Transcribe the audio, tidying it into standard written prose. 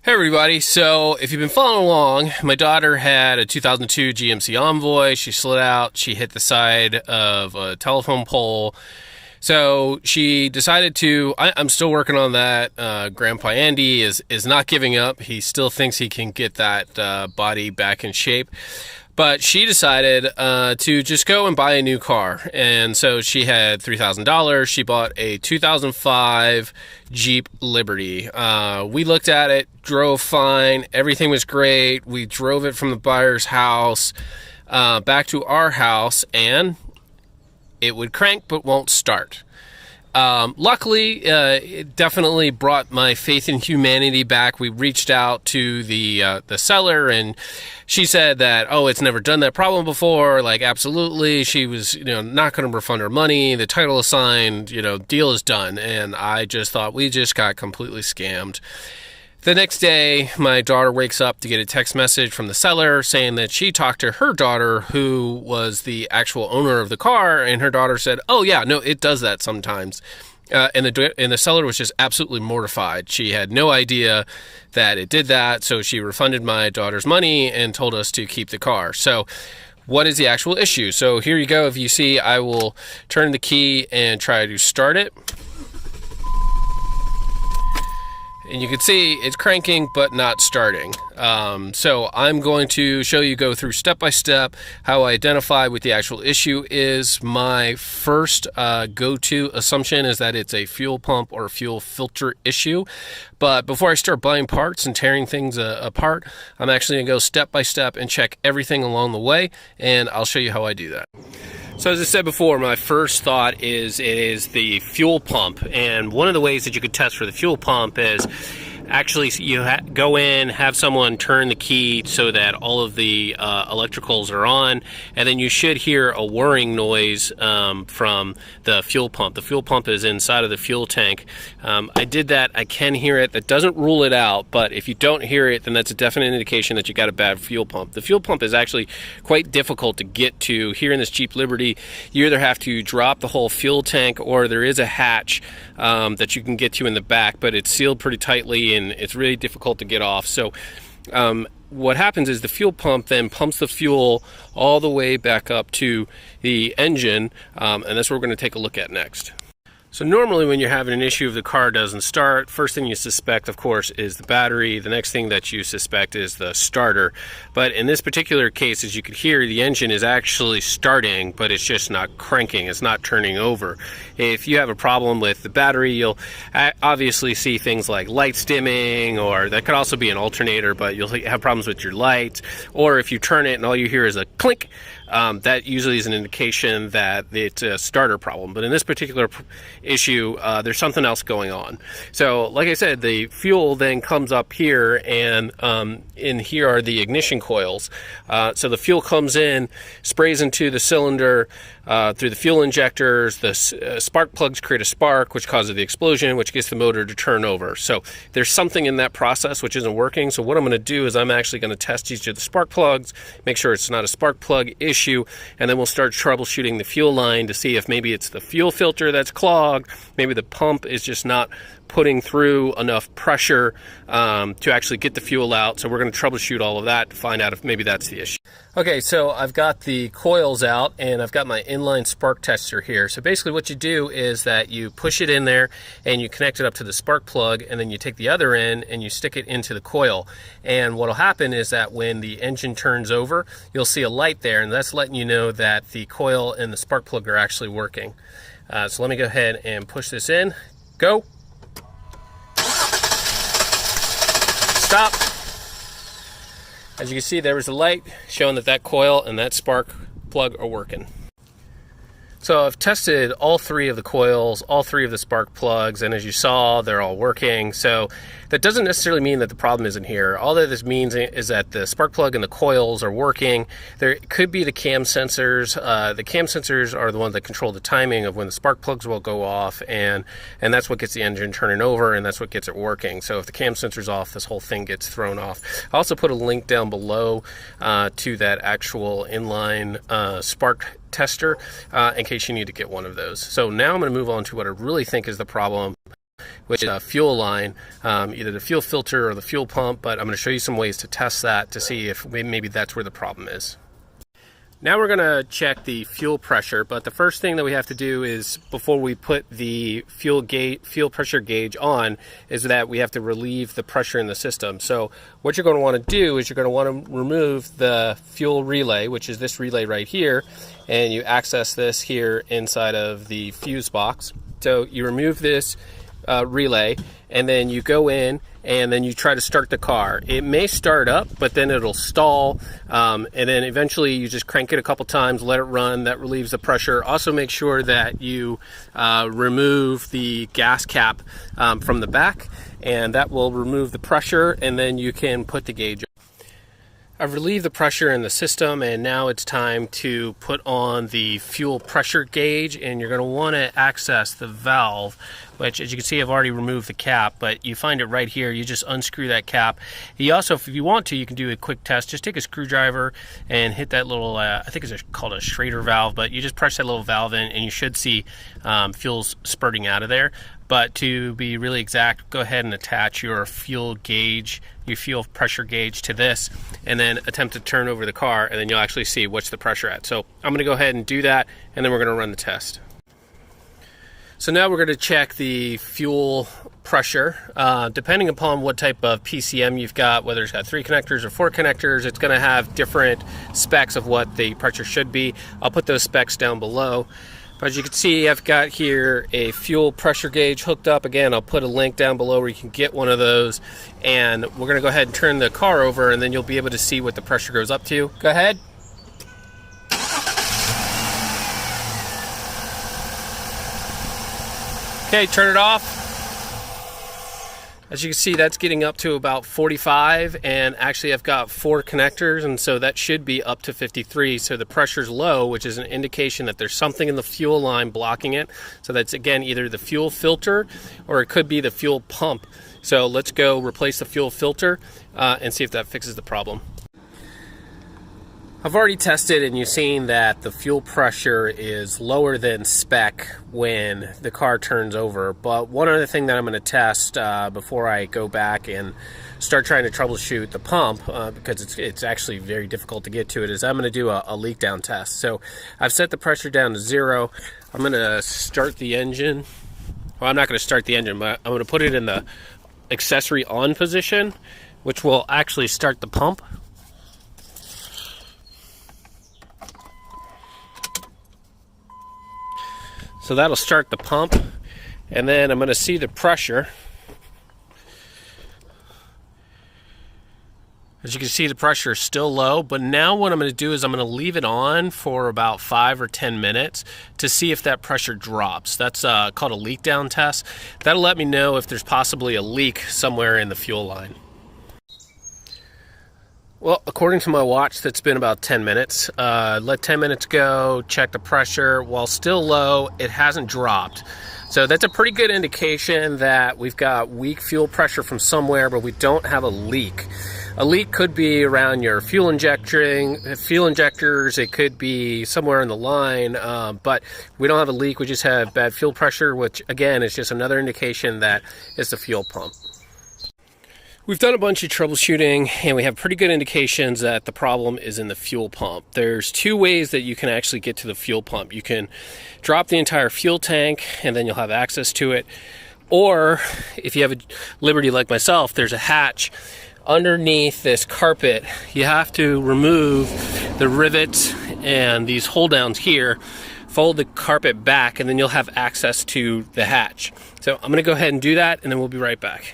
Hey everybody, so if you've been following along, my daughter had a 2002 GMC Envoy. She slid out, she hit the side of a telephone pole. So she decided to, I'm still working on that. Grandpa Andy is not giving up. He still thinks he can get that body back in shape. But she decided to just go and buy a new car. And so she had $3,000. She bought a 2005 Jeep Liberty. We looked at it, drove fine. Everything was great. We drove it from the buyer's house back to our house, and it would crank but won't start. Luckily, it definitely brought my faith in humanity back. We reached out to the seller, and she said that, oh, it's never done that problem before. Like, absolutely. She was, not going to refund her money. The title assigned, deal is done. And I just thought we just got completely scammed. The next day, my daughter wakes up to get a text message from the seller saying that she talked to her daughter, who was the actual owner of the car, and her daughter said, oh yeah, no, it does that sometimes. And the seller was just absolutely mortified. She had no idea that it did that, so she refunded my daughter's money and told us to keep the car. So what is the actual issue? So here you go. If you see, I will turn the key and try to start it. And you can see it's cranking but not starting. So I'm going to show you, go through step by step how I identify what the actual issue is. My first go-to assumption is that it's a fuel pump or fuel filter issue. But before I start buying parts and tearing things apart, I'm actually gonna go step by step and check everything along the way, and I'll show you how I do that. So as I said before, my first thought is it is the fuel pump. And one of the ways that you could test for the fuel pump is actually you go in, have someone turn the key so that all of the electricals are on, and then you should hear a whirring noise from the fuel pump. The fuel pump is inside of the fuel tank. I did that. I can hear it. That doesn't rule it out, but if you don't hear it, then that's a definite indication that you got a bad fuel pump. The fuel pump is actually quite difficult to get to. Here in this Jeep Liberty, you either have to drop the whole fuel tank, or there is a hatch that you can get to in the back, but it's sealed pretty tightly and it's really difficult to get off. So what happens is the fuel pump then pumps the fuel all the way back up to the engine, and that's what we're going to take a look at next. So normally when you're having an issue if the car doesn't start, first thing you suspect, of course, is the battery. The next thing that you suspect is the starter. But in this particular case, as you could hear, the engine is actually starting, but it's just not cranking. It's not turning over. If you have a problem with the battery, you'll obviously see things like lights dimming, or that could also be an alternator, but you'll have problems with your lights. Or if you turn it and all you hear is a clink, that usually is an indication that it's a starter problem. But in this particular issue, there's something else going on. So like I said, the fuel then comes up here, and in here are the ignition coils. So the fuel comes in, sprays into the cylinder through the fuel injectors. The spark plugs create a spark, which causes the explosion, which gets the motor to turn over. So there's something in that process which isn't working. So what I'm going to do is I'm actually going to test each of the spark plugs, make sure it's not a spark plug issue, and then we'll start troubleshooting the fuel line to see if maybe it's the fuel filter that's clogged, maybe the pump is just not putting through enough pressure to actually get the fuel out. So we're going to troubleshoot all of that to find out if maybe that's the issue. Okay, so I've got the coils out and I've got my inline spark tester here. So basically what you do is that you push it in there and you connect it up to the spark plug, and then you take the other end and you stick it into the coil. And what'll happen is that when the engine turns over, you'll see a light there, and that's letting you know that the coil and the spark plug are actually working. So let me go ahead and push this in. Go. Stop. As you can see, there was a light showing that that coil and that spark plug are working. So I've tested all three of the coils, all three of the spark plugs, and as you saw, they're all working. So that doesn't necessarily mean that the problem isn't here. All that this means is that the spark plug and the coils are working. There could be the cam sensors. The cam sensors are the ones that control the timing of when the spark plugs will go off, and that's what gets the engine turning over, and that's what gets it working. So if the cam sensor's off, this whole thing gets thrown off. I also put a link down below to that actual inline spark tester in case you need to get one of those. So now I'm going to move on to what I really think is the problem, which is a fuel line, either the fuel filter or the fuel pump, but I'm going to show you some ways to test that to see if maybe that's where the problem is. Now we're going to check the fuel pressure, but the first thing that we have to do is, before we put the fuel pressure gauge on, is that we have to relieve the pressure in the system. So what you're going to want to do is you're going to want to remove the fuel relay, which is this relay right here, and you access this here inside of the fuse box. So you remove this relay, and then you go in and then you try to start the car. It may start up, but then it'll stall, and then eventually you just crank it a couple times, let it run. That relieves the pressure. Also make sure that you remove the gas cap from the back, and that will remove the pressure, and then you can put the gauge on. I've relieved the pressure in the system, and now it's time to put on the fuel pressure gauge, and you're going to want to access the valve, which, as you can see, I've already removed the cap, but you find it right here. You just unscrew that cap. You also, if you want to, you can do a quick test. Just take a screwdriver and hit that little, I think it's called a Schrader valve, but you just press that little valve in, and you should see fuels spurting out of there. But to be really exact, go ahead and attach your fuel gauge, your fuel pressure gauge to this, and then attempt to turn over the car, and then you'll actually see what's the pressure at. So I'm going to go ahead and do that, and then we're going to run the test. So now we're going to check the fuel pressure. Depending upon what type of PCM you've got, whether it's got 3 connectors or 4 connectors, it's going to have different specs of what the pressure should be. I'll put those specs down below. But as you can see, I've got here a fuel pressure gauge hooked up. Again, I'll put a link down below where you can get one of those. And we're going to go ahead and turn the car over, and then you'll be able to see what the pressure goes up to. Go ahead. Okay, turn it off. As you can see, that's getting up to about 45, and actually I've got 4 connectors, and so that should be up to 53. So the pressure's low, which is an indication that there's something in the fuel line blocking it. So that's, again, either the fuel filter or it could be the fuel pump. So let's go replace the fuel filter and see if that fixes the problem. I've already tested, and you've seen that the fuel pressure is lower than spec when the car turns over. But one other thing that I'm going to test before I go back and start trying to troubleshoot the pump, because it's actually very difficult to get to it, is I'm going to do a leak down test. So I've set the pressure down to 0. I'm going to start the engine. Well, I'm not going to start the engine, but I'm going to put it in the accessory on position, which will actually start the pump. So that'll start the pump, and then I'm going to see the pressure. As you can see, the pressure is still low, but now what I'm going to do is I'm going to leave it on for about 5 or 10 minutes to see if that pressure drops. That's called a leak down test. That'll let me know if there's possibly a leak somewhere in the fuel line. Well, according to my watch, that's been about 10 minutes. Let 10 minutes go, check the pressure. While still low, it hasn't dropped. So that's a pretty good indication that we've got weak fuel pressure from somewhere, but we don't have a leak. A leak could be around your fuel injectors. It could be somewhere in the line, but we don't have a leak. We just have bad fuel pressure, which, again, is just another indication that it's the fuel pump. We've done a bunch of troubleshooting, and we have pretty good indications that the problem is in the fuel pump. There's 2 ways that you can actually get to the fuel pump. You can drop the entire fuel tank, and then you'll have access to it. Or, if you have a Liberty like myself, there's a hatch underneath this carpet. You have to remove the rivets and these hold downs here, fold the carpet back, and then you'll have access to the hatch. So I'm going to go ahead and do that, and then we'll be right back.